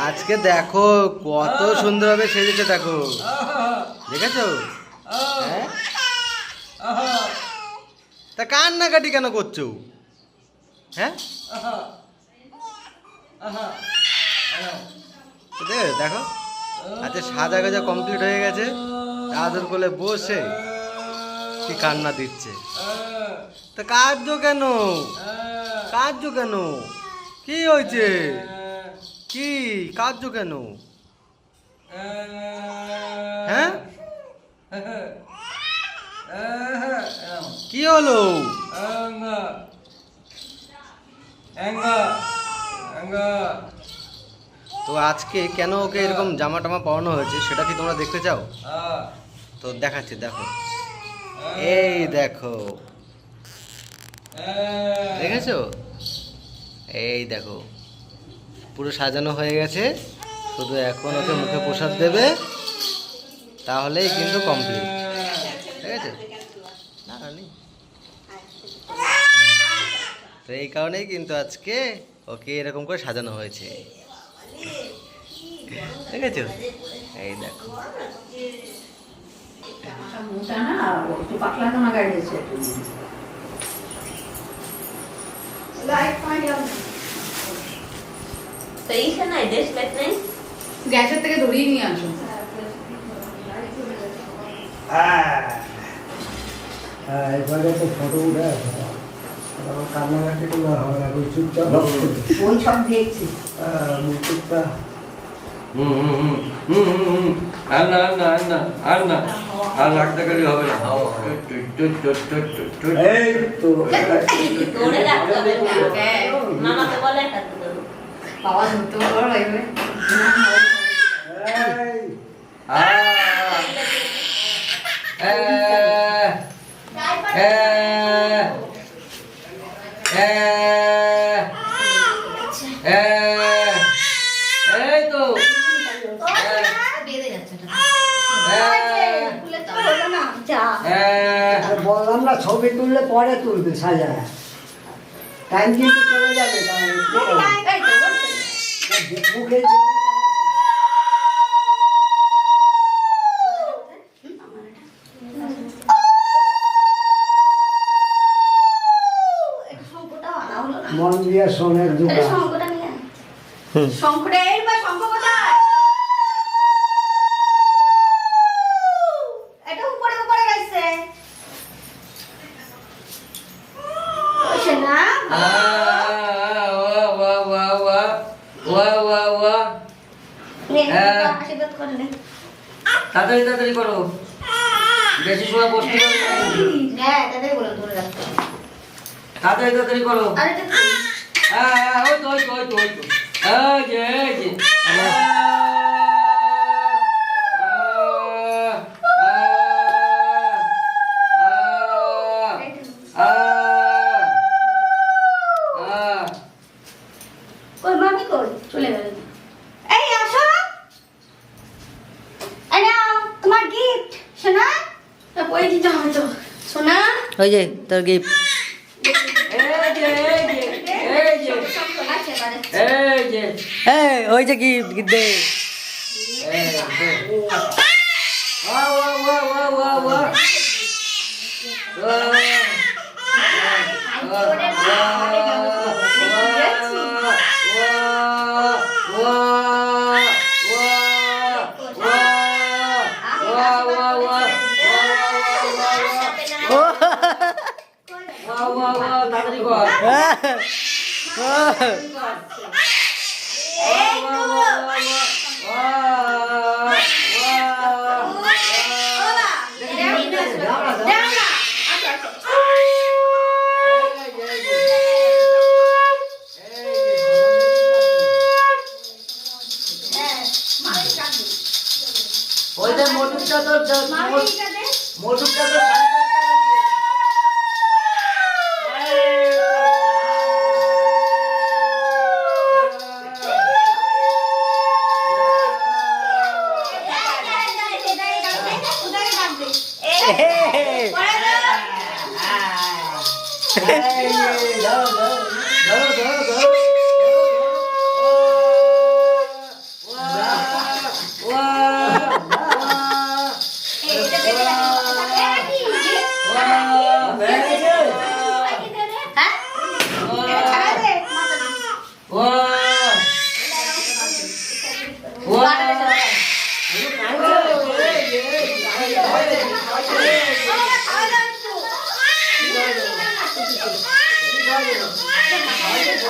আজকে দেখো কত সুন্দরভাবে সেজেছে, দেখো দেখেছো? হ্যাঁ, তা কান্নাকাটি কেন করছো? হ্যাঁ, দেখো আচ্ছা সাজা গাজা কমপ্লিট হয়ে গেছে, আদর কোলে বসে কি কান্না দিচ্ছে। তা কাঁদছো কেন? কাঁদছো কেন? কি হয়েছে? কি কাঁদছো কেন? হ্যাঁ, কি হলো? তো আজকে কেন ওকে এরকম জামা টামা পরানো হয়েছে সেটা কি তোমরা দেখতে চাও? তো দেখাচ্ছি, দেখো এই দেখো, দেখেছো? এই দেখো পুরো সাজানো হয়ে গেছে, শুধু এখন ওকে মুখে প্রসাদ দেবে, তাহলেই কিন্তু কমপ্লিট। ঠিক আছে? না নেই। তো এই কারণেই কিন্তু আজকে ওকে এরকম করে সাজানো হয়েছে। ঠিক আছে? এই দেখো গ্যাসের থেকে ধরিয়ে নিয়ে আসো। এবারে তো ফটো উঠে আছে, আমার কান্নাকাটি কোনো হবে না, ওই চুপচাপ ওই সব দেখছি। চুপটা আর লাগতে গেলে হবে না। এই তো বাবা ধরতে পারো এভাবে? এই তো বেঁধে যাচ্ছে বললাম না ছবি তুললে পরে তুলবে সাজায়, টাইম কিন্তু চলে যাবে। মুখে মন দিয়ে সোনের দোকান। শঙ্কটা এইবার শঙ্খ কোথায়? এটা উপরে উপরে গেছে। ওইছে না? আশীর্বাদ করে নে। তাড়াতাড়ি তাড়াতাড়ি করো, বেশি সময় বসতে হবে না। হ্যাঁ, তাদের বলো ধরে রাখতে। তাড়াতাড়ি তাড়াতাড়ি করো। আরে এটা কি? ওই তো ওই তো ওই তো ওই তো এই যে এই যে কই মামি কই? চলে গেল। এই আসো। এই নাও তোমার গিফট। সোনা? না কই দিতে হবে তো। সোনা? ওই যে তোর গিফট। এই যে এই যে শঙ্খ আছে বারে। এই যে এই ওই যে গিফট দে। ওয়া ওয়া ওয়া ওয়া ওয়া তাড়াতাড়ি কর। ওইটা মোটরটা তো মোটরটা তো ধরো ধরো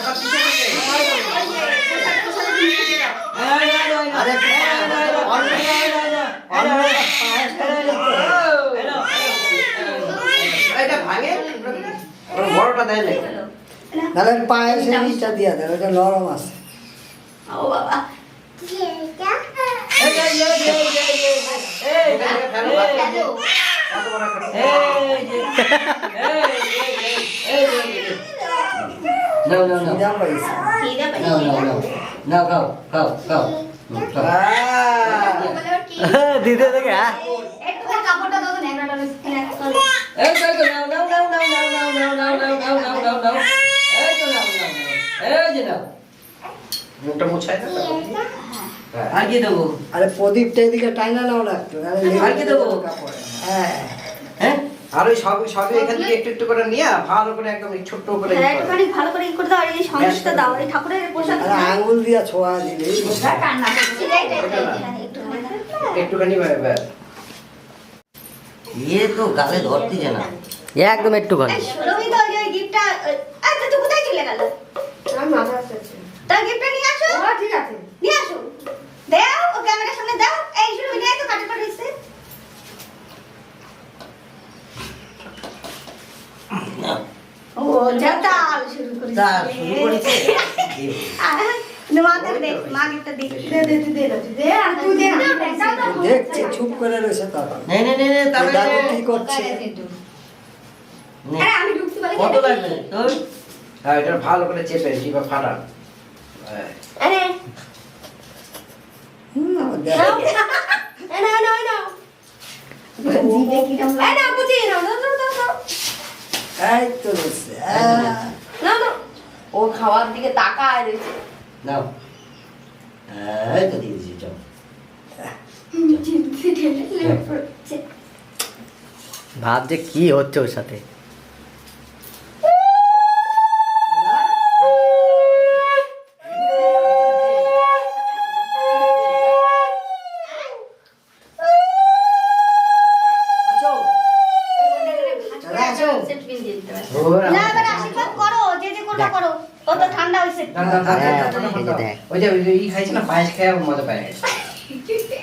ব্যাপার কিছু নেই। আরে এটা ভাঙে ওর বড়টা দেয় না। তাহলে পায়েসের নিচটা দিয়ে দেন, ওটা নরম আছে। ও বাবা No, no, no. খিদা পাইছে। খিদে No, no, no. No, go, go, go. Go. দিতে দেখে হ্যাঁ একটু করে কাপড়টা দাও তো ন্যাকড়াটা এই তো, no, no, no, no, no, no, no, no, no, no, no, no, no. এই তো, no, no, no. এই যে নাও। মুখটা মুছাই দাও। আর কি দেবো? আরে প্রদীপটা এদিকে টাইনা নাও না একটু, আরে আর কি দেবো? কাপড়ে। হ্যাঁ হ্যাঁ? আর ওই সবই এখান থেকে একটু একটু করে নিয়ে ভালো করে একদম এই ছোট্ট করে হ্যাঁ একটুখানি ভালো করে ই করে দাও আর এই সন্দেশটা দাও এই ঠাকুরের প্রসাদ আরে আঙুল দিয়া ছোঁয়া দিলেই কান্না করছে একটুখানি ये तो गाले धरती है ना। একদম একটুখানি রবি তো ওই গিফটটা আচ্ছা তুই কোথায় চলে গেল আমার মাথা আসছে। তার গিফটটা নিয়ে আসো ও ঠিক আছে। নিয়ে আসো দাও ও ক্যামেরার সামনে দাও এই শুরু নিয়ে তো কাটে কাটে হইছে ও জাতাল শুরু করেছে তা শুরু করেছে। মাকে দে মা গিফটটা দে দে দে তুই দে না, তুই দে আর তুই দে না। দেখছে চুপ করে রয়েছে তখন। नहीं नहीं नहीं नहीं तब দাদু কি করছে? আরে আমি ঢুকতে পারি কত লাগবে তোর? হ্যাঁ এটা ভালো করে চেপে দিবা ফাটা। হ্যাঁ আরে দেখ। না না না জিবে কি রকম না বুঝি না না এই তো রয়েছে। না না ও খাওয়ার দিকে তাকায় রয়েছে নাও। এই তো দিয়ে দিছি চল। ভাব যে কি হচ্ছে ওর সাথে না এবার আশীর্বাদ করো যে যে করবে করো ও তো ঠান্ডা হইছে ওই যে ই খাইছে না পায়েস খেয়ে মজা পায় গেছে। কি হচ্ছে?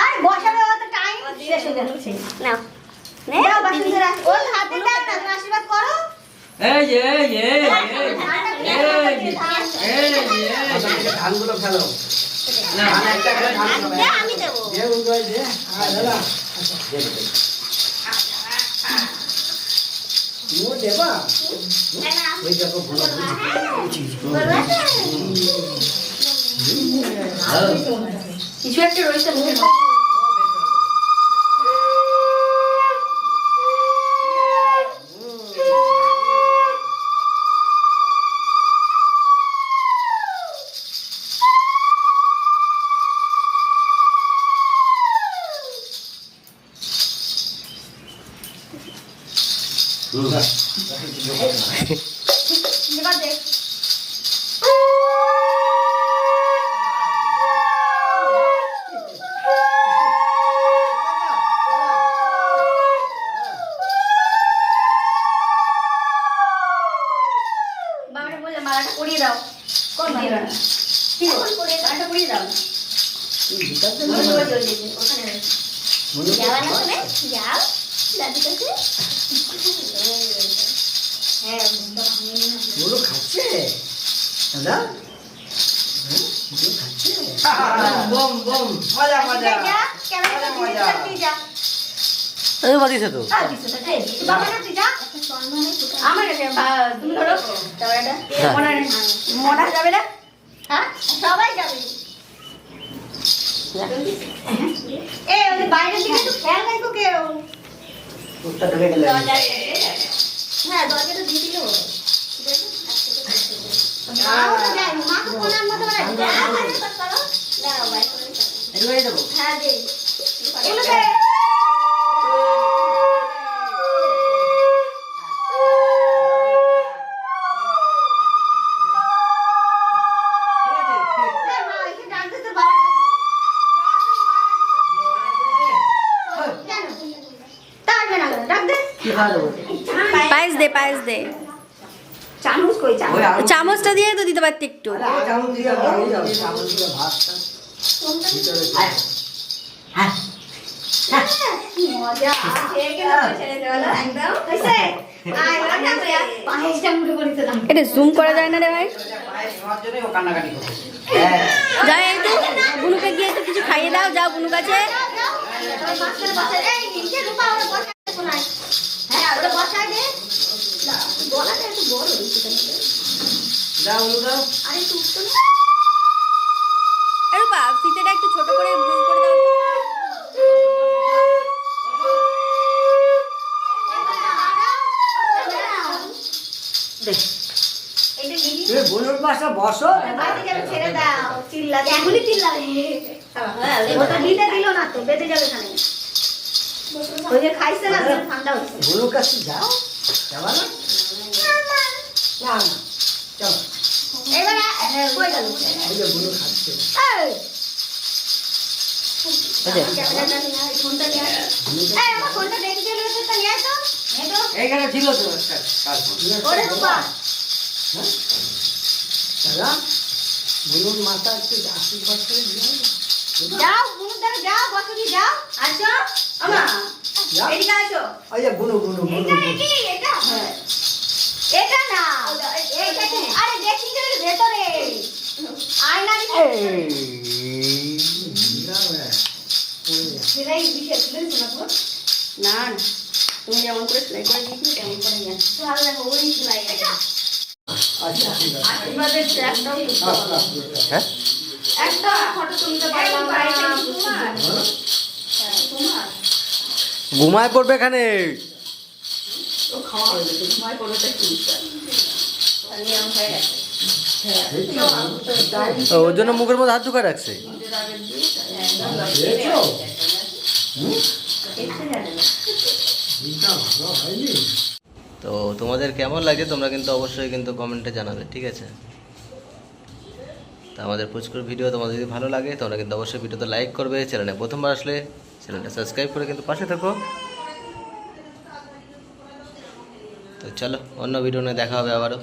আর বসাবে অত টাইম শেষ হয়ে যাচ্ছে নাও নাও বাসুন্ধরা ওর হাতে দাও না তুমি আশীর্বাদ করো এই যে ধানগুলো ফেলো না একটা করে ধান ফেলো। দে আমি দেবো দে উদয় দে। দাদা ও দেবা। ওই দেখো ভুলো কিছু একটা রয়েছে মুখের মধ্যে এবার দেখ বাবাটা বললে মালাটা পরিয়ে দাও কোন দিবা কি কোন পরিয়ে দাও এটা পরিয়ে দাও ওখানে যাওয়া না তুমি যাও দাদু কাছে হ্যাঁ গুলো খাচ্ছে দাদা। গুলো খাচ্ছে। বম বম মজা মজা যা ক্যামেরা মজা। তুই যা এই বাদিছে তো আর কিছু না দে বাবা না তুই যা আমার কাছে তুমি ধরো দাওয়াটা মনে যাবে না হ্যাঁ সবাই যাবে এ ওই বাইরের দিকে একটু খেয়াল রাখো কেউ উত্তর ঢুকে গেলে হ্যাঁ দরজাটা দিয়ে দিলেও হবে মাও তো যায় মা তো কোনার মতো করে দাও বাইরে করো দাও বাইরে করে এগুলোই দেবো হ্যাঁ দে এগুলো দে খাওয়া দেবো পায়েস দে পায়েস দে চামচ কই চামচ ওই আলু- চামচটা দিয়ে তো দিতে পারতি একটু আরে আর চামচ দিয়ে দাঁড়িয়ে যাবে চামচ দিয়ে ভাতটা আয়। হ্যাঁ মজা খেয়ে গেল ছেড়ে দেওয়ালো একদম হইছে আয় রান্না করে পায়েসটা মুড়ে পড়িতে দাও এটা জুম করা যায় না রে ভাই পায়েস খাওয়ার জন্যই ও কান্নাকাটি করে হ্যাঁ যাও একটু বুনুকে গিয়ে একটু কিছু খাইয়ে দাও যাও বুনু কাছে যাও বলু দাও রূপা ফিতেটা একটু ছোট করে গোল করে দাও এ বলুর পাশে বসো বলুর কাছে যাও যাবা না না না চলো এই যে বলু খাচ্ছে এইখানে ছিল তো একটা কালকে দাদা বলুন মাথা একটু আশীর্বাদ করে দিও যাও বুনু দাঁড়া যাও বসুদি যাও আসো আমা যাও। এদিকে আসো ওই যে বুনু বুনু বুনু এটা নাকি এটা এটা না এইটা কি আরে ড্রেসিং টেবিলের ভেতরে আয়না দিছে সেলাই বিশেষ ছিল না তো না না তুমি যেমন করে সেলাই করে দিয়েছিলে তেমন করে নিয়ে আসো ভালো দেখো ওই সেলাই এটা আচ্ছা ঠিক আছে আশীর্বাদের একদম হ্যাঁ একটা ফটো তুলতে পারলাম না ঘুমায় পড়বে এখানে ও খাওয়া হয়ে গেছে তোমার কোনোটা কি নিয়ম হয়ে গেছে ওর জন্য মুখের মধ্যে হাত ঢুকা রাখছে দেখছো ভালো হয়নি তো তোমাদের কেমন লাগে তোমরা কিন্তু অবশ্যই কিন্তু কমেন্টে জানাবে ঠিক আছে। তো আমাদের পুচকুর ভিডিও তোমাদের যদি ভালো লাগে তোমরা কিন্তু অবশ্যই ভিডিওতে লাইক করবে, চ্যানেলে প্রথমবার আসলে চ্যানেলটা সাবস্ক্রাইব করে কিন্তু পাশে থাকো। তো চলো অন্য ভিডিও নিয়ে দেখা হবে আবারও।